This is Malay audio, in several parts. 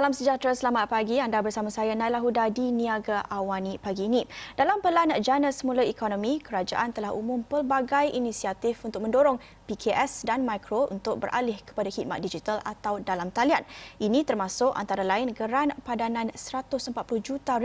Salam sejahtera, selamat pagi. Anda bersama saya Naila Huda di Niaga Awani pagi ini. Dalam pelan jana semula ekonomi, kerajaan telah umum pelbagai inisiatif untuk mendorong PKS dan mikro untuk beralih kepada khidmat digital atau dalam talian. Ini termasuk antara lain geran padanan RM140 juta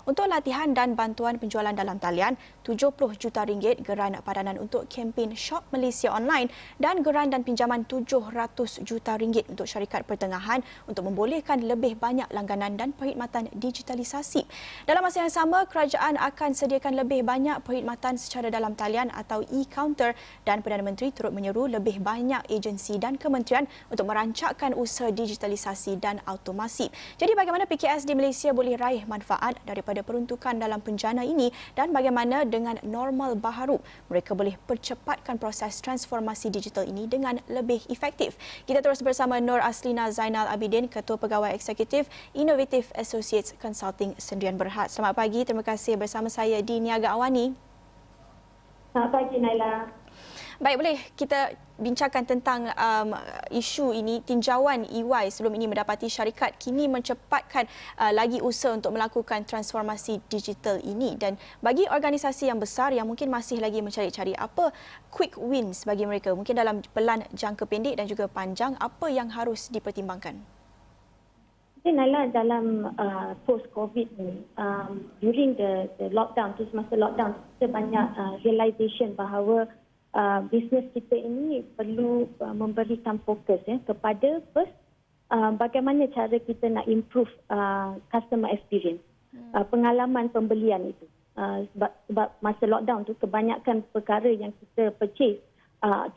untuk latihan dan bantuan penjualan dalam talian, RM70 juta geran padanan untuk kempen Shop Malaysia Online dan geran dan pinjaman RM700 juta untuk syarikat pertengahan untuk membolehkan lebih banyak langganan dan perkhidmatan digitalisasi. Dalam masa yang sama, kerajaan akan sediakan lebih banyak perkhidmatan secara dalam talian atau e-counter dan Perdana Menteri turut menyeru lebih banyak agensi dan kementerian untuk merancangkan usaha digitalisasi dan automasi. Jadi bagaimana PKS di Malaysia boleh raih manfaat daripada peruntukan dalam penjana ini dan bagaimana dengan normal baharu mereka boleh percepatkan proses transformasi digital ini dengan lebih efektif. Kita terus bersama Nur Aslina Zainal Abidin, Ketua Pegawai Eksekutif Innovative Associates Consulting Sdn Berhad. Selamat pagi, terima kasih bersama saya di Niaga Awani. Selamat pagi, Naila. Baik, boleh kita bincangkan tentang isu ini. Tinjauan EY sebelum ini mendapati syarikat kini mencepatkan lagi usaha untuk melakukan transformasi digital ini, dan bagi organisasi yang besar yang mungkin masih lagi mencari-cari apa quick wins bagi mereka, mungkin dalam pelan jangka pendek dan juga panjang, apa yang harus dipertimbangkan? Naila, dalam post-COVID ni, during the lockdown, semasa lockdown, kita banyak realization bahawa bisnes kita ini perlu memberikan fokus kepada first, bagaimana cara kita nak improve customer experience, pengalaman pembelian itu. Sebab masa lockdown tu kebanyakan perkara yang kita purchase,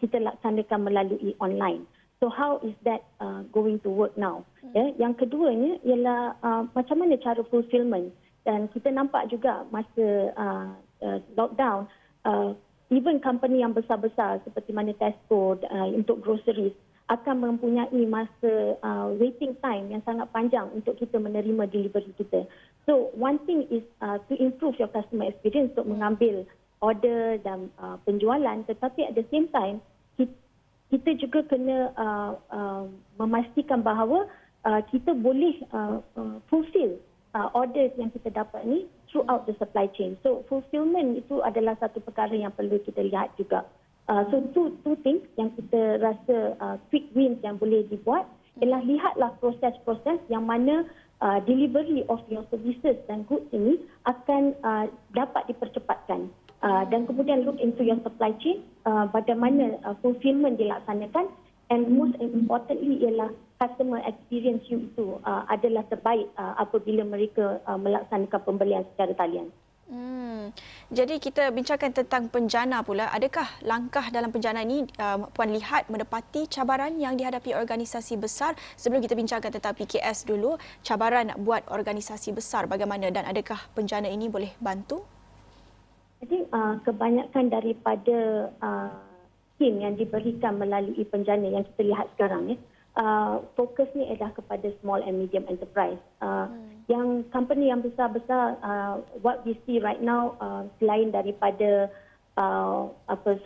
kita laksanakan melalui online. So how is that going to work now? Yang keduanya ialah macam mana cara fulfillment, dan kita nampak juga masa lockdown, even company yang besar-besar seperti mana Tesco untuk groceries akan mempunyai masa waiting time yang sangat panjang untuk kita menerima delivery kita. So one thing is to improve your customer experience untuk mengambil order dan penjualan, tetapi at the same time kita juga kena memastikan bahawa kita boleh fulfill order yang kita dapat ni throughout the supply chain. So fulfillment itu adalah satu perkara yang perlu kita lihat juga. So two things yang kita rasa quick wins yang boleh dibuat ialah lihatlah proses-proses yang mana delivery of your services dan goods ini akan dapat dipercepatkan. Dan kemudian look into your supply chain, bagaimana fulfillment dilaksanakan, and most importantly ialah customer experience you itu adalah terbaik apabila mereka melaksanakan pembelian secara talian. Jadi kita bincangkan tentang penjana pula. Adakah langkah dalam penjana ini Puan lihat mendapati cabaran yang dihadapi organisasi besar? Sebelum kita bincangkan tentang PKS dulu, cabaran buat organisasi besar bagaimana dan adakah penjana ini boleh bantu? Jadi kebanyakan daripada skim yang diberikan melalui penjana yang kita lihat sekarang fokusnya adalah kepada small and medium enterprise. Yang company yang besar-besar, what we see right now, selain daripada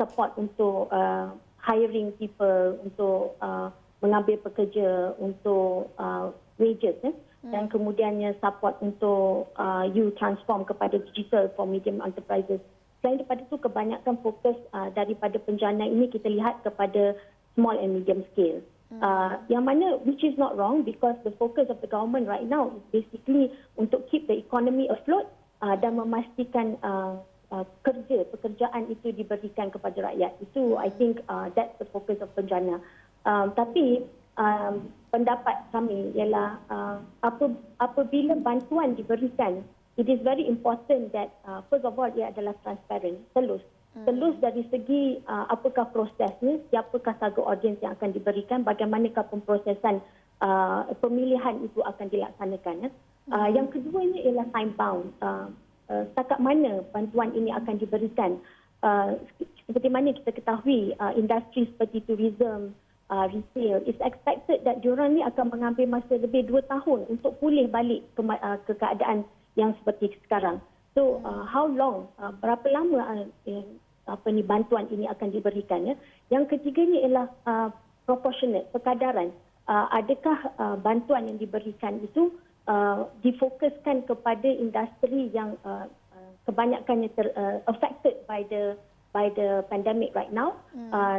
support untuk hiring people, untuk mengambil pekerja, untuk wages, dan kemudiannya support untuk you transform kepada digital for medium enterprises. Selain daripada itu, kebanyakan fokus daripada penjana ini kita lihat kepada small and medium scale. Yang mana, which is not wrong, because the focus of the government right now is basically untuk keep the economy afloat dan memastikan pekerjaan itu diberikan kepada rakyat. Itu, I think, that's the focus of penjana. Tapi pendapat kami ialah apabila bantuan diberikan, it is very important that first of all ia adalah transparent, telus dari segi apakah prosesnya, siapakah target audience yang akan diberikan, bagaimanakah pemprosesan pemilihan itu akan dilaksanakan. Yang keduanya ialah time bound, setakat mana bantuan ini akan diberikan. Seperti mana kita ketahui, industri seperti tourism, retail, is expected that diorang ni akan mengambil masa lebih 2 tahun untuk pulih balik ke keadaan yang seperti sekarang. So how long, berapa lama bantuan ini akan diberikan? Yang ketiganya ialah proportionate, perkadaran. adakah bantuan yang diberikan itu difokuskan kepada industri yang kebanyakannya affected by the pandemic right now,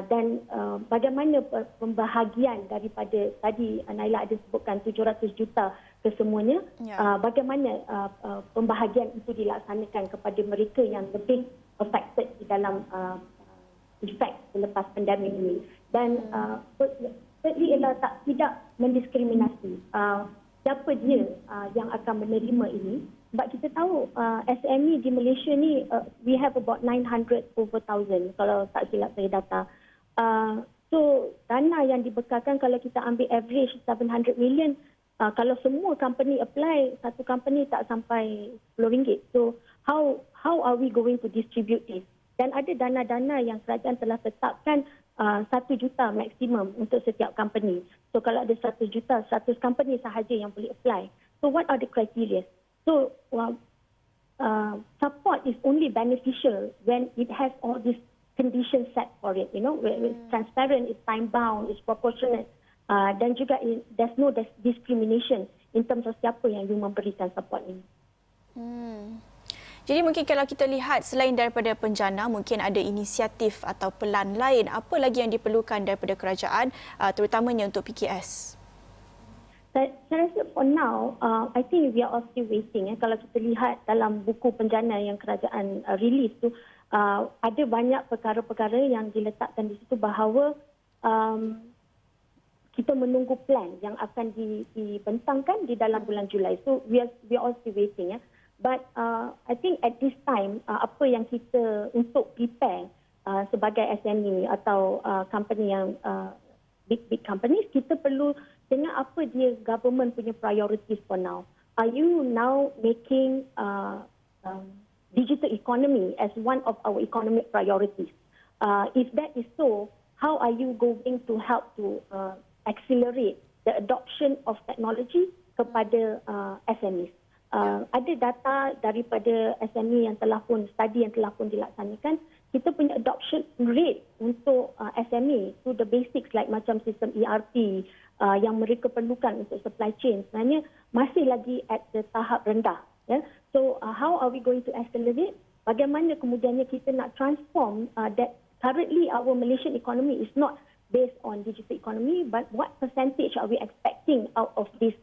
dan bagaimana pembahagian daripada tadi Naila ada sebutkan 700 juta kesemuanya, bagaimana pembahagian itu dilaksanakan kepada mereka yang lebih affected di dalam efek selepas pandemik ini. Dan thirdly ialah tidak mendiskriminasi siapa dia yang akan menerima ini. Sebab kita tahu SME di Malaysia ni we have about 900 over 1,000 kalau tak silap saya data. So dana yang dibekalkan kalau kita ambil average 700 million, kalau semua company apply, satu company tak sampai RM10. So how are we going to distribute this? Dan ada dana-dana yang kerajaan telah tetapkan 1 juta maksimum untuk setiap company. So kalau ada 1 juta, 100 company sahaja yang boleh apply. So what are the criteria? So support is only beneficial when it has all these conditions set for it. You know, it's transparent, it's time bound, it's proportionate, dan juga there's no discrimination in terms of siapa yang you memberikan support ini. Jadi mungkin kalau kita lihat selain daripada penjana, mungkin ada inisiatif atau pelan lain. Apa lagi yang diperlukan daripada kerajaan, terutamanya untuk PKS? Saya rasa for now, I think we are all still waiting. Kalau kita lihat dalam buku penjana yang kerajaan release tu, ada banyak perkara-perkara yang diletakkan di situ bahawa kita menunggu plan yang akan dibentangkan di dalam bulan Julai. So we are all still waiting. But I think at this time, apa yang kita untuk prepare sebagai SME atau company yang big companies, kita perlu tengok apa dia government punya priorities for now. Are you now making digital economy as one of our economic priorities? If that is so, how are you going to help to accelerate the adoption of technology kepada SMEs? Ada data daripada SME yang telah pun, study yang telah pun dilaksanakan, kita punya adoption rate untuk SME to the basics like macam sistem ERP yang mereka perlukan untuk supply chain sebenarnya masih lagi at the tahap rendah. So how are we going to accelerate? Bagaimana kemudiannya kita nak transform that currently our Malaysian economy is not based on digital economy, but what percentage are we expecting out of this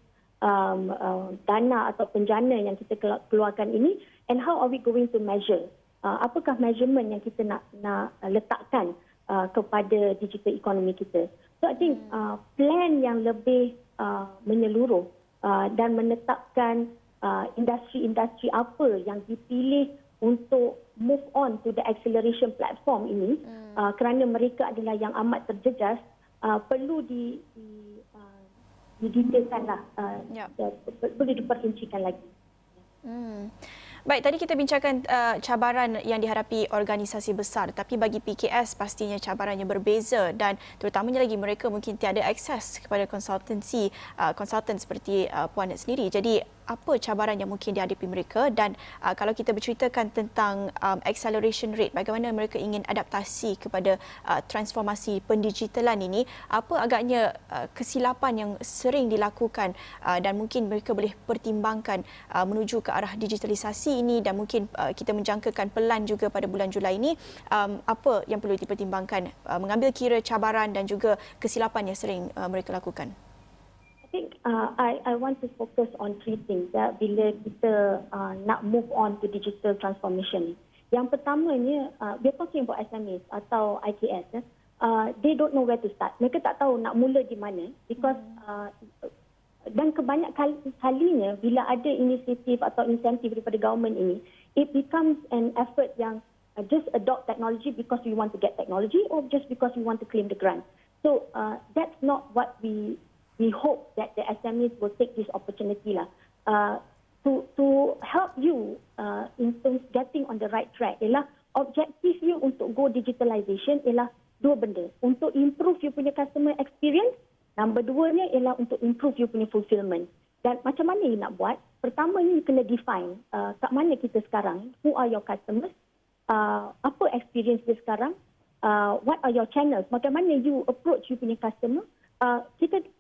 dana atau penjana yang kita keluarkan ini, and how are we going to measure? Apakah measurement yang kita nak letakkan kepada digital economy kita? So I think plan yang lebih menyeluruh dan menetapkan industri-industri apa yang dipilih untuk move on to the acceleration platform ini, kerana mereka adalah yang amat terjejas, perlu didetailkanlah, boleh diperincikan lagi. Baik, tadi kita bincangkan cabaran yang dihadapi organisasi besar, tapi bagi PKS pastinya cabarannya berbeza dan terutamanya lagi mereka mungkin tiada akses kepada konsultan seperti Puan sendiri. Jadi apa cabaran yang mungkin dihadapi mereka, dan kalau kita berceritakan tentang acceleration rate, bagaimana mereka ingin adaptasi kepada transformasi pendigitalan ini, apa agaknya kesilapan yang sering dilakukan dan mungkin mereka boleh pertimbangkan menuju ke arah digitalisasi ini, dan mungkin kita menjangkakan pelan juga pada bulan Julai ini, apa yang perlu dipertimbangkan mengambil kira cabaran dan juga kesilapan yang sering mereka lakukan? I think I want to focus on 3 things bila kita nak move on to digital transformation. Yang pertamanya, we're talking about SMEs atau IKS. They don't know where to start. Mereka tak tahu nak mula di mana, because dan kebanyakan kalinya bila ada inisiatif atau insentif daripada government ini, it becomes an effort yang just adopt technology because we want to get technology or just because we want to claim the grant. So that's not what we hope that the SMEs will take this opportunity to help you in terms getting on the right track. Ialah objektif you untuk go digitalization ialah 2 benda. Untuk improve you punya customer experience. Number 2-nya ialah untuk improve you punya fulfillment. Dan macam mana you nak buat? Pertama you kena define kat mana kita sekarang. Who are your customers? Apa experience dia sekarang? What are your channels? Macam mana you approach you punya customer?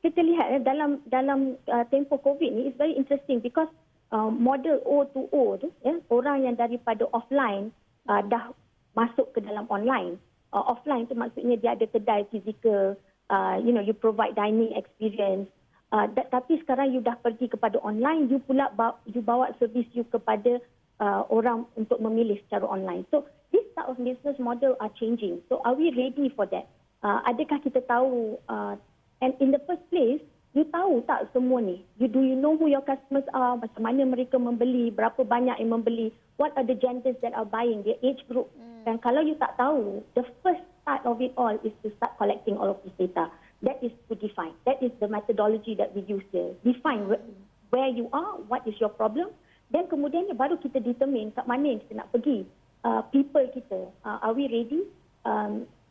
kita lihat dalam tempoh COVID ni, it's very interesting because model O2O tu, orang yang daripada offline dah masuk ke dalam online. Offline tu maksudnya dia ada kedai fizikal, you provide dining experience. Tapi sekarang you dah pergi kepada online, you bawa servis you kepada orang untuk memilih secara online. So this type of business model are changing. So are we ready for that? Adakah kita tahu? And in the first place, you tahu tak semua ni? Do you know who your customers are? Macam mana mereka membeli? Berapa banyak yang membeli? What are the genders that are buying? Their age group? Dan kalau you tak tahu, the first start of it all is to start collecting all of this data. That is to define. That is the methodology that we use here. Define where you are, what is your problem. Dan kemudiannya baru kita determine kat mana yang kita nak pergi. People kita, are we ready?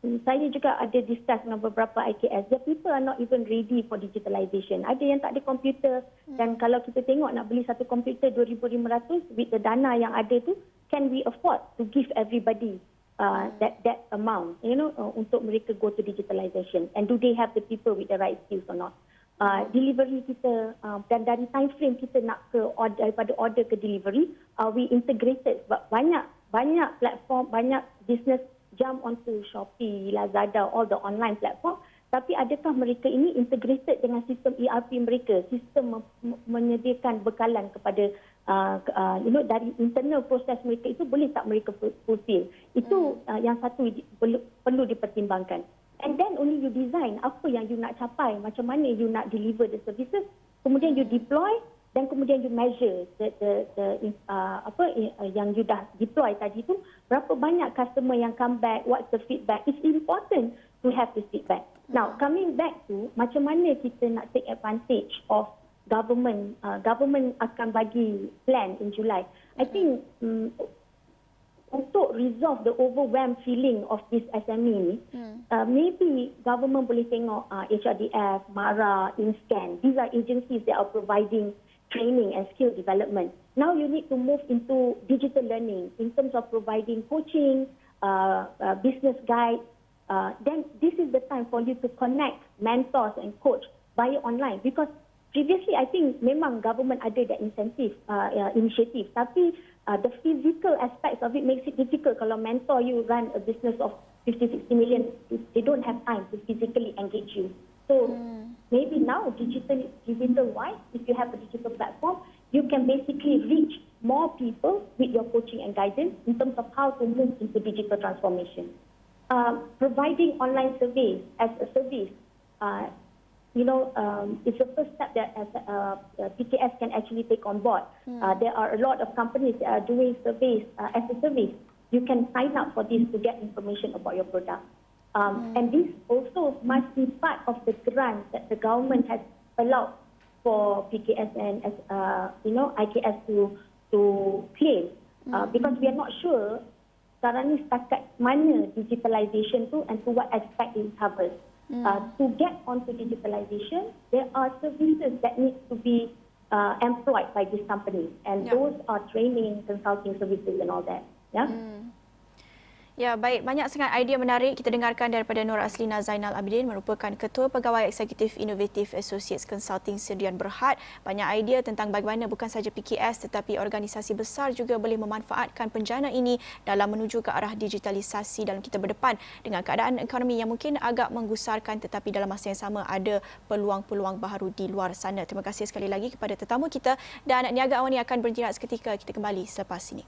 Saya juga ada discuss dengan beberapa IKS. The people are not even ready for digitalization. Ada yang tak ada komputer. Dan kalau kita tengok nak beli satu komputer 2,500 with the dana yang ada tu, can we afford to give everybody that amount, untuk mereka go to digitalization? And do they have the people with the right skills or not? Delivery kita dan dari time frame kita nak daripada order ke delivery, we integrated. Sebab banyak platform, banyak business jump onto Shopee, Lazada, all the online platform. Tapi adakah mereka ini integrated dengan sistem ERP mereka? Sistem menyediakan bekalan kepada, dari internal proses mereka itu boleh tak mereka fulfill? Itu yang satu perlu dipertimbangkan. And then only you design apa yang you nak capai, macam mana you nak deliver the services, kemudian you deploy, dan kemudian you measure yang you dah deploy tadi tu, berapa banyak customer yang come back, what's the feedback. It's important to have this feedback. Now, coming back to macam mana kita nak take advantage of government akan bagi plan in July. I think untuk resolve the overwhelmed feeling of this SME ni, maybe government boleh tengok HRDF, MARA, InScan. These are agencies that are providing training and skill development. Now you need to move into digital learning in terms of providing coaching, business guide. Then this is the time for you to connect mentors and coach via online, because previously I think memang government ada that incentive, initiative, tapi the physical aspects of it makes it difficult. Kalau mentor you run a business of 50-60 million, they don't have time to physically engage you. So maybe now, digital-wise, if you have a digital platform, you can basically reach more people with your coaching and guidance in terms of how to move into digital transformation. Providing online surveys as a service, it's the first step that PKS can actually take on board. There are a lot of companies that are doing surveys as a service. You can sign up for this to get information about your product. And this also must be part of the grant that the government has allowed for PKS and IKS to claim, because we are not sure sekarang ni setakat mana digitalization tu and to what aspect it covers. To get onto digitalization, there are services that need to be employed by this company, and those are training, consulting services and all that. Yeah. Ya, baik. Banyak sangat idea menarik kita dengarkan daripada Nur Aslina Zainal Abidin, merupakan Ketua Pegawai Eksekutif Innovative Associates Consulting Sdn Berhad. Banyak idea tentang bagaimana bukan sahaja PKS tetapi organisasi besar juga boleh memanfaatkan penjana ini dalam menuju ke arah digitalisasi dalam kita berdepan dengan keadaan ekonomi yang mungkin agak menggusarkan, tetapi dalam masa yang sama ada peluang-peluang baharu di luar sana. Terima kasih sekali lagi kepada tetamu kita, dan Niaga Awani akan berhenti seketika. Kita kembali selepas ini.